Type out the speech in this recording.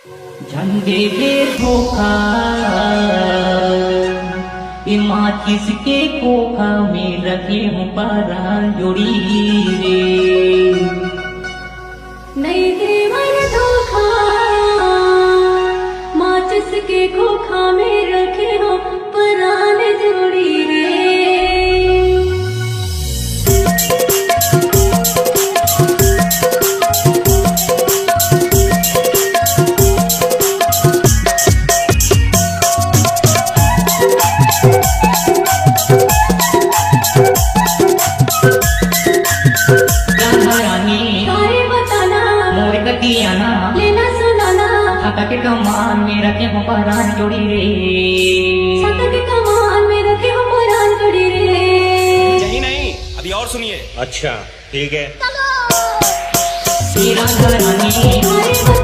झंडे पे धोखा माँ किसके खोखा में रखे हूँ परान जोड़ी रे। नहीं देवर धोखा माँ किसके खोखा में रखे हो परान जोड़ी रे। लेना सुनाना छाता के कमान में रखे हो परान जोड़ी रे। छाता के कमान में रखे हो परान जोड़ी रे। यही नहीं, अभी और सुनिए। अच्छा ठीक है। तेरा घरानी